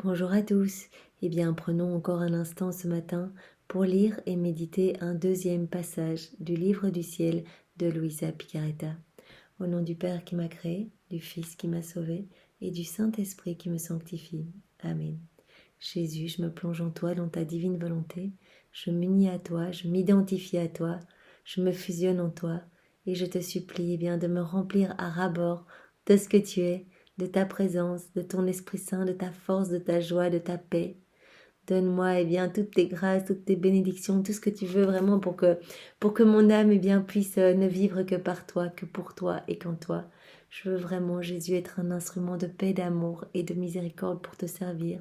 Bonjour à tous. Eh bien, prenons encore un instant ce matin pour lire et méditer un deuxième passage du livre du ciel de Luisa Picaretta. Au nom du Père qui m'a créé, du Fils qui m'a sauvé et du Saint-Esprit qui me sanctifie. Amen. Jésus, je me plonge en toi, dans ta divine volonté. Je m'unis à toi, je m'identifie à toi, je me fusionne en toi et je te supplie bien de me remplir à ras-bord de ce que tu es, de ta présence, de ton Esprit Saint, de ta force, de ta joie, de ta paix. Donne-moi bien toutes tes grâces, toutes tes bénédictions, tout ce que tu veux vraiment pour que mon âme bien puisse ne vivre que par toi, que pour toi et qu'en toi. Je veux vraiment, Jésus, être un instrument de paix, d'amour et de miséricorde pour te servir.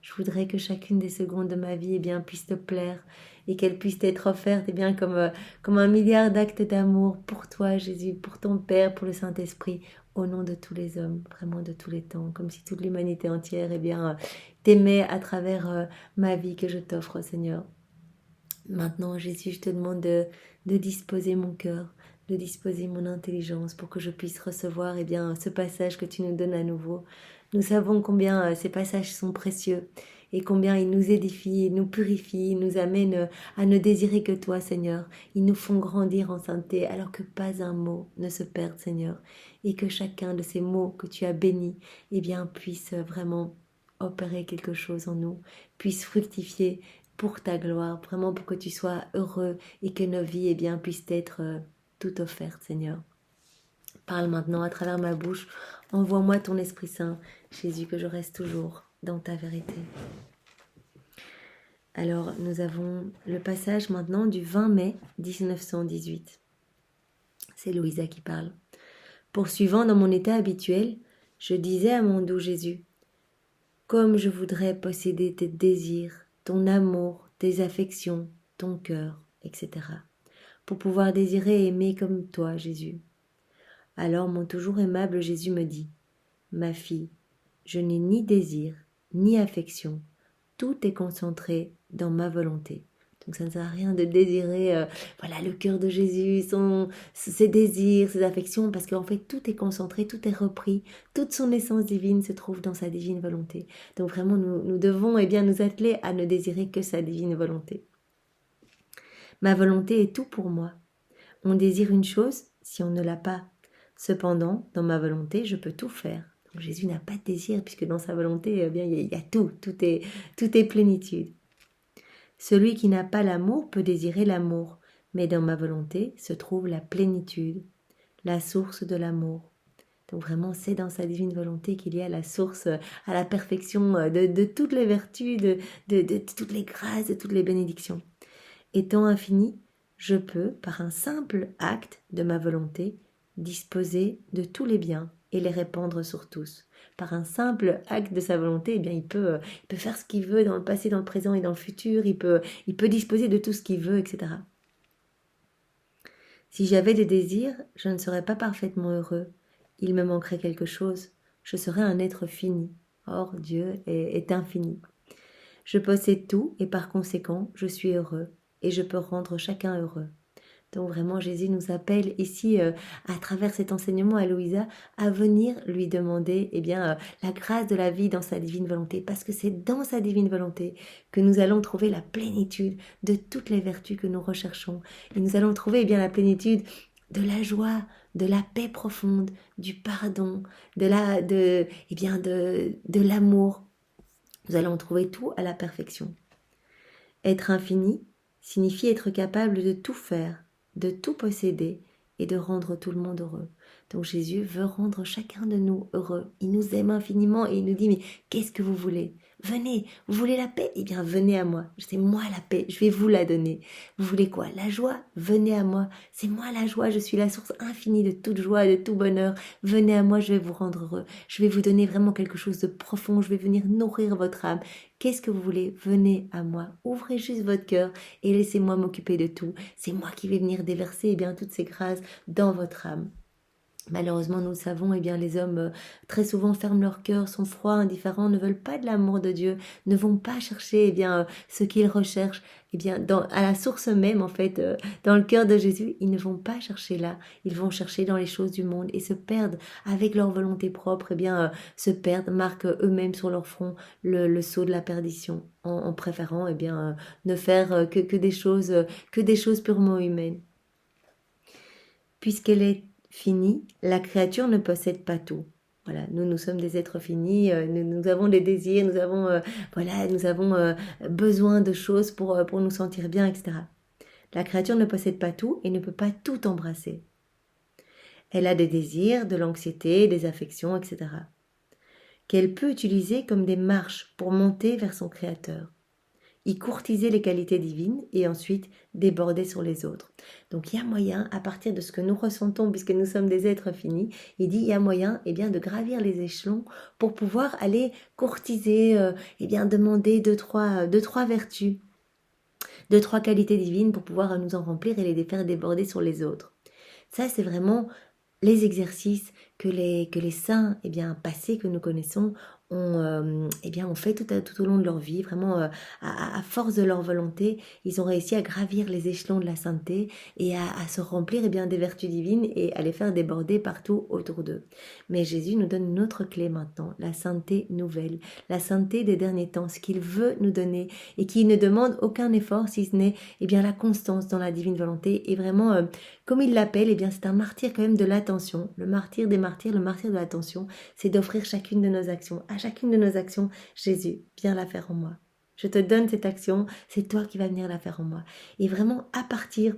Je voudrais que chacune des secondes de ma vie bien, puisse te plaire et qu'elle puisse t'être offerte bien, comme un milliard d'actes d'amour pour toi, Jésus, pour ton Père, pour le Saint-Esprit, au nom de tous les hommes, vraiment de tous les temps, comme si toute l'humanité entière t'aimait à travers ma vie que je t'offre, Seigneur. Maintenant, Jésus, je te demande de disposer mon cœur, de disposer mon intelligence pour que je puisse recevoir ce passage que tu nous donnes à nouveau. Nous savons combien ces passages sont précieux et combien ils nous édifient, ils nous purifient, ils nous amènent à ne désirer que toi, Seigneur. Ils nous font grandir en sainteté alors que pas un mot ne se perde, Seigneur. Et que chacun de ces mots que tu as bénis puisse vraiment opérer quelque chose en nous, puisse fructifier pour ta gloire, vraiment pour que tu sois heureux et que nos vies puissent être toutes offertes, Seigneur. Parle maintenant à travers ma bouche, envoie-moi ton Esprit Saint, Jésus, que je reste toujours dans ta vérité. Alors, nous avons le passage maintenant du 20 mai 1918. C'est Louisa qui parle. Poursuivant dans mon état habituel, je disais à mon doux Jésus, comme je voudrais posséder tes désirs, ton amour, tes affections, ton cœur, etc. pour pouvoir désirer et aimer comme toi, Jésus. Alors mon toujours aimable Jésus me dit, ma fille, je n'ai ni désir, ni affection, tout est concentré dans ma volonté. Donc ça ne sert à rien de désirer le cœur de Jésus, ses désirs, ses affections, parce qu'en fait tout est concentré, tout est repris, toute son essence divine se trouve dans sa divine volonté. Donc vraiment nous devons nous atteler à ne désirer que sa divine volonté. Ma volonté est tout pour moi. On désire une chose si on ne l'a pas. Cependant, dans ma volonté, je peux tout faire. Donc Jésus n'a pas de désir puisque dans sa volonté, il y a tout, tout est plénitude. Celui qui n'a pas l'amour peut désirer l'amour, mais dans ma volonté se trouve la plénitude, la source de l'amour. Donc vraiment, c'est dans sa divine volonté qu'il y a la source à la perfection de toutes les vertus, de toutes les grâces, de toutes les bénédictions. Étant infini, je peux, par un simple acte de ma volonté, disposer de tous les biens et les répandre sur tous. Par un simple acte de sa volonté, il peut faire ce qu'il veut dans le passé, dans le présent et dans le futur. Il peut disposer de tout ce qu'il veut, etc. Si j'avais des désirs, je ne serais pas parfaitement heureux. Il me manquerait quelque chose. Je serais un être fini. Or, Dieu est infini. Je possède tout et par conséquent, je suis heureux et je peux rendre chacun heureux. Donc vraiment, Jésus nous appelle ici, à travers cet enseignement à Louisa, à venir lui demander la grâce de la vie dans sa divine volonté, parce que c'est dans sa divine volonté que nous allons trouver la plénitude de toutes les vertus que nous recherchons. Et nous allons trouver la plénitude de la joie, de la paix profonde, du pardon, de l'amour. Nous allons trouver tout à la perfection. Être infini signifie être capable de tout faire, de tout posséder et de rendre tout le monde heureux. Donc Jésus veut rendre chacun de nous heureux. Il nous aime infiniment et il nous dit, mais qu'est-ce que vous voulez ? Venez, vous voulez la paix ? Eh bien, venez à moi. C'est moi la paix, je vais vous la donner. Vous voulez quoi ? La joie ? Venez à moi. C'est moi la joie, je suis la source infinie de toute joie, de tout bonheur. Venez à moi, je vais vous rendre heureux. Je vais vous donner vraiment quelque chose de profond, je vais venir nourrir votre âme. Qu'est-ce que vous voulez ? Venez à moi. Ouvrez juste votre cœur et laissez-moi m'occuper de tout. C'est moi qui vais venir déverser toutes ces grâces dans votre âme. Malheureusement, nous le savons, eh bien, les hommes très souvent ferment leur cœur, sont froids, indifférents, ne veulent pas de l'amour de Dieu, ne vont pas chercher eh bien, ce qu'ils recherchent. Eh bien, à la source même, en fait, dans le cœur de Jésus, ils ne vont pas chercher là, ils vont chercher dans les choses du monde et se perdent avec leur volonté propre, eh bien, se perdent, marquent eux-mêmes sur leur front le sceau de la perdition, en préférant eh bien, ne faire que des choses purement humaines. Puisqu'elle est finie, la créature ne possède pas tout. Voilà, nous sommes des êtres finis, nous avons des désirs, nous avons besoin de choses pour nous sentir bien, etc. La créature ne possède pas tout et ne peut pas tout embrasser. Elle a des désirs, de l'anxiété, des affections, etc. qu'elle peut utiliser comme des marches pour monter vers son Créateur, y courtiser les qualités divines et ensuite déborder sur les autres. Donc il y a moyen, à partir de ce que nous ressentons, puisque nous sommes des êtres finis, il dit il y a moyen eh bien, de gravir les échelons pour pouvoir aller courtiser, eh bien, demander deux, trois vertus, deux, trois qualités divines pour pouvoir nous en remplir et les faire déborder sur les autres. Ça, c'est vraiment les exercices que les saints eh bien, passés que nous connaissons ont fait tout au long de leur vie, vraiment à force de leur volonté, ils ont réussi à gravir les échelons de la sainteté et à se remplir eh bien, des vertus divines et à les faire déborder partout autour d'eux. Mais Jésus nous donne une autre clé maintenant, la sainteté nouvelle, la sainteté des derniers temps, ce qu'il veut nous donner et qui ne demande aucun effort si ce n'est eh bien, la constance dans la divine volonté et vraiment comme il l'appelle, eh bien c'est un martyr quand même de l'attention. Le martyr des martyrs, le martyr de l'attention, c'est d'offrir chacune de nos actions. À chacune de nos actions, Jésus, viens la faire en moi. Je te donne cette action, c'est toi qui vas venir la faire en moi. Et vraiment, à partir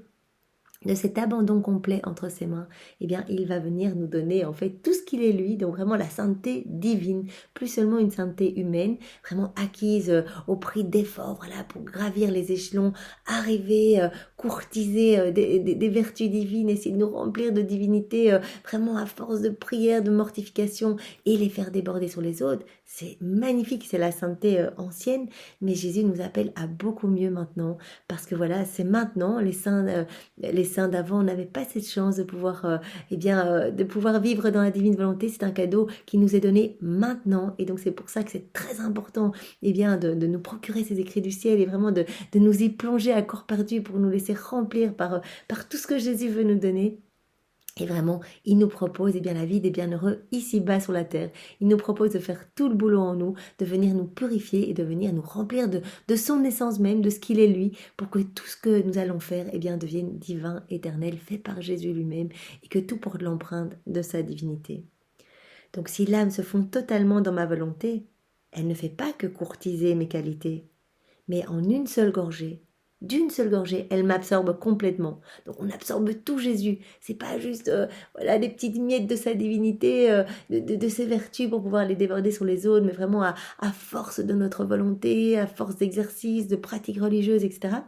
de cet abandon complet entre ses mains, eh bien, il va venir nous donner en fait tout ce qu'il est lui, donc vraiment la sainteté divine, plus seulement une sainteté humaine, vraiment acquise au prix d'efforts, voilà, pour gravir les échelons, arriver, courtiser des vertus divines, essayer de nous remplir de divinité, vraiment à force de prière, de mortification, et les faire déborder sur les autres. C'est magnifique, c'est la sainteté ancienne, mais Jésus nous appelle à beaucoup mieux maintenant, parce que voilà, c'est maintenant, les saints d'avant n'avaient pas cette chance de pouvoir, de pouvoir vivre dans la divine volonté. C'est un cadeau qui nous est donné maintenant. Et donc, c'est pour ça que c'est très important, de nous procurer ces écrits du ciel et vraiment de nous y plonger à corps perdu pour nous laisser remplir par tout ce que Jésus veut nous donner. Et vraiment, il nous propose la vie des bienheureux ici-bas sur la terre. Il nous propose de faire tout le boulot en nous, de venir nous purifier et de venir nous remplir de son essence même, de ce qu'il est lui, pour que tout ce que nous allons faire devienne divin, éternel, fait par Jésus lui-même, et que tout porte l'empreinte de sa divinité. Donc si l'âme se fond totalement dans ma volonté, elle ne fait pas que courtiser mes qualités, mais en une seule gorgée, d'une seule gorgée, elle m'absorbe complètement. Donc on absorbe tout Jésus. C'est pas juste des petites miettes de sa divinité, de ses vertus pour pouvoir les déborder sur les autres, mais vraiment à force de notre volonté, à force d'exercice, de pratiques religieuses, etc.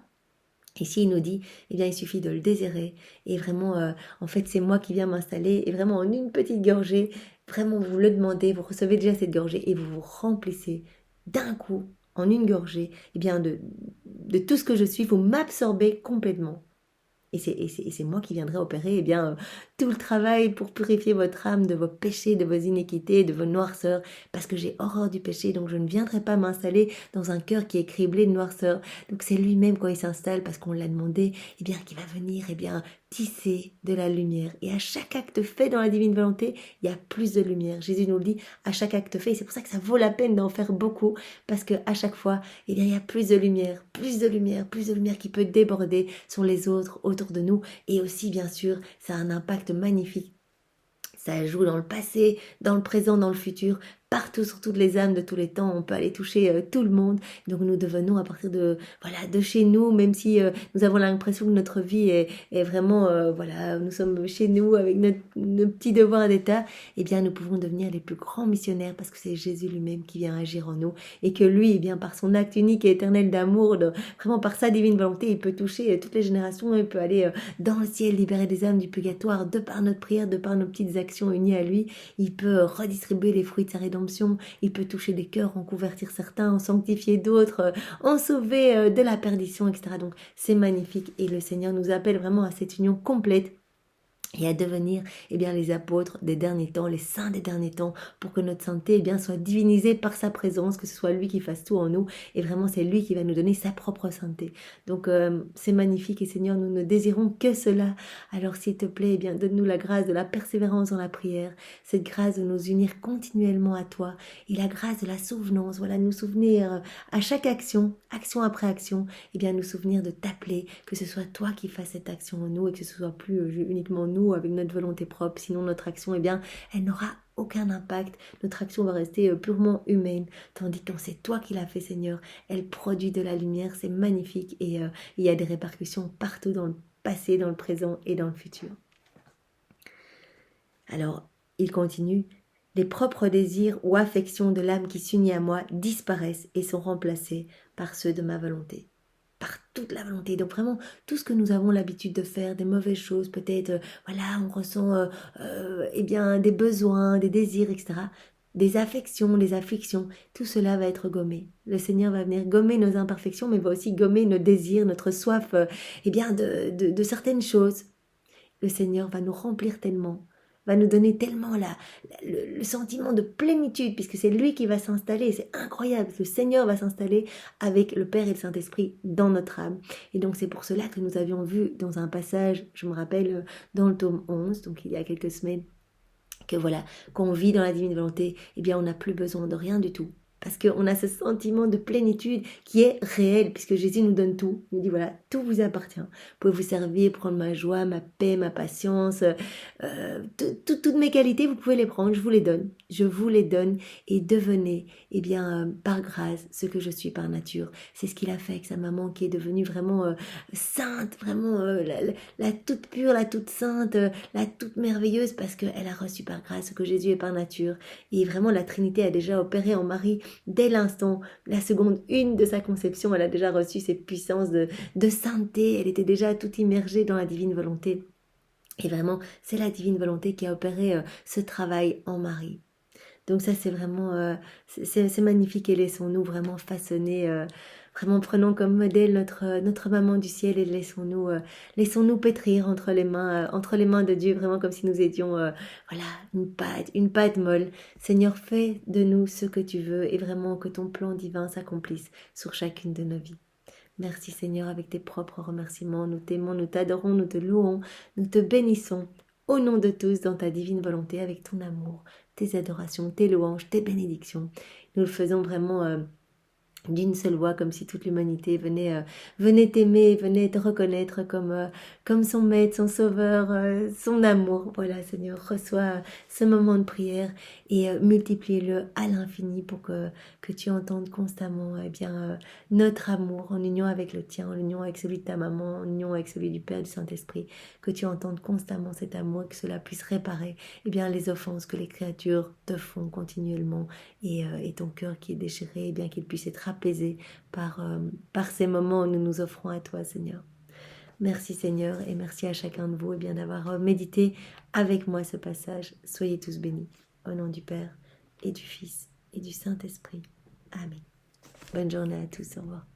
Ici, il nous dit, il suffit de le désirer. Et vraiment, en fait, c'est moi qui viens m'installer. Et vraiment, en une petite gorgée, vraiment, vous le demandez, vous recevez déjà cette gorgée et vous vous remplissez d'un coup, en une gorgée, de tout ce que je suis, vous m'absorbez complètement. Et c'est moi qui viendrai opérer tout le travail pour purifier votre âme de vos péchés, de vos iniquités, de vos noirceurs, parce que j'ai horreur du péché, donc je ne viendrai pas m'installer dans un cœur qui est criblé de noirceur. Donc c'est lui-même quand il s'installe, parce qu'on l'a demandé, qui va venir tisser de la lumière. Et à chaque acte fait dans la divine volonté, il y a plus de lumière. Jésus nous le dit, à chaque acte fait, et c'est pour ça que ça vaut la peine d'en faire beaucoup, parce que à chaque fois, il y a plus de lumière, plus de lumière, plus de lumière qui peut déborder sur les autres, autour de nous, et aussi bien sûr ça a un impact magnifique, ça joue dans le passé, dans le présent, dans le futur, partout sur toutes les âmes de tous les temps, on peut aller toucher tout le monde. Donc nous devenons à partir de chez nous, même si nous avons l'impression que notre vie est vraiment nous sommes chez nous avec nos petits devoirs d'état, nous pouvons devenir les plus grands missionnaires parce que c'est Jésus lui-même qui vient agir en nous et que lui, par son acte unique et éternel d'amour, vraiment par sa divine volonté, il peut toucher toutes les générations, il peut aller dans le ciel, libérer des âmes du purgatoire de par notre prière, de par nos petites actions unies à lui. Il peut redistribuer les fruits de sa rédemption. Il peut toucher des cœurs, en convertir certains, en sanctifier d'autres, en sauver de la perdition, etc. Donc c'est magnifique et le Seigneur nous appelle vraiment à cette union complète. et à devenir les apôtres des derniers temps, les saints des derniers temps, pour que notre sainteté soit divinisée par sa présence, que ce soit lui qui fasse tout en nous, et vraiment c'est lui qui va nous donner sa propre sainteté. Donc c'est magnifique, et Seigneur, nous ne désirons que cela. Alors s'il te plaît, donne-nous la grâce de la persévérance dans la prière, cette grâce de nous unir continuellement à toi, et la grâce de la souvenance, voilà, nous souvenir à chaque action, action après action, nous souvenir de t'appeler, que ce soit toi qui fasses cette action en nous, et que ce soit plus uniquement nous avec notre volonté propre, sinon notre action, elle n'aura aucun impact, notre action va rester purement humaine, tandis que quand c'est toi qui l'as fait, Seigneur, elle produit de la lumière, c'est magnifique, et il y a des répercussions partout dans le passé, dans le présent et dans le futur. Alors, il continue, les propres désirs ou affections de l'âme qui s'unit à moi disparaissent et sont remplacés par ceux de ma volonté. Par toute la volonté. Donc vraiment, tout ce que nous avons l'habitude de faire, des mauvaises choses, peut-être, on ressent des besoins, des désirs, etc. Des affections, des afflictions, tout cela va être gommé. Le Seigneur va venir gommer nos imperfections, mais va aussi gommer nos désirs, notre soif, de certaines choses. Le Seigneur va nous remplir tellement, va nous donner tellement le sentiment de plénitude, puisque c'est lui qui va s'installer, c'est incroyable, le Seigneur va s'installer avec le Père et le Saint-Esprit dans notre âme. Et donc c'est pour cela que nous avions vu dans un passage, je me rappelle, dans le tome 11, donc il y a quelques semaines, que voilà, quand on vit dans la divine volonté, on n'a plus besoin de rien du tout. Parce qu'on a ce sentiment de plénitude qui est réel, puisque Jésus nous donne tout. Il nous dit, voilà, tout vous appartient. Vous pouvez vous servir, prendre ma joie, ma paix, ma patience, toutes mes qualités, vous pouvez les prendre, je vous les donne. Je vous les donne et devenez, par grâce, ce que je suis par nature. C'est ce qu'il a fait avec sa maman qui est devenue vraiment sainte, vraiment la toute pure, la toute sainte, la toute merveilleuse, parce qu'elle a reçu par grâce ce que Jésus est par nature. Et vraiment, la Trinité a déjà opéré en Marie dès l'instant, la seconde 1 de sa conception, elle a déjà reçu ces puissances de sainteté, elle était déjà toute immergée dans la divine volonté. Et vraiment, c'est la divine volonté qui a opéré ce travail en Marie. Donc ça, c'est vraiment, c'est magnifique, et laissons-nous vraiment façonner, vraiment prenons comme modèle notre maman du ciel, et laissons-nous pétrir entre les mains de Dieu, vraiment comme si nous étions, une pâte molle. Seigneur, fais de nous ce que tu veux, et vraiment que ton plan divin s'accomplisse sur chacune de nos vies. Merci Seigneur, avec tes propres remerciements, nous t'aimons, nous t'adorons, nous te louons, nous te bénissons, au nom de tous, dans ta divine volonté, avec ton amour, tes adorations, tes louanges, tes bénédictions. Nous le faisons vraiment d'une seule voix, comme si toute l'humanité venait t'aimer, venait te reconnaître comme son maître, son sauveur, son amour. Voilà, Seigneur, reçois ce moment de prière et multiplie-le à l'infini pour que tu entendes constamment notre amour en union avec le tien, en union avec celui de ta maman, en union avec celui du Père et du Saint-Esprit, que tu entendes constamment cet amour, que cela puisse réparer les offenses que les créatures te font continuellement, et ton cœur qui est déchiré, qu'il puisse être apaisé par ces moments où nous nous offrons à toi, Seigneur. Merci Seigneur, et merci à chacun de vous d'avoir médité avec moi ce passage. Soyez tous bénis. Au nom du Père et du Fils et du Saint-Esprit. Amen. Bonne journée à tous. Au revoir.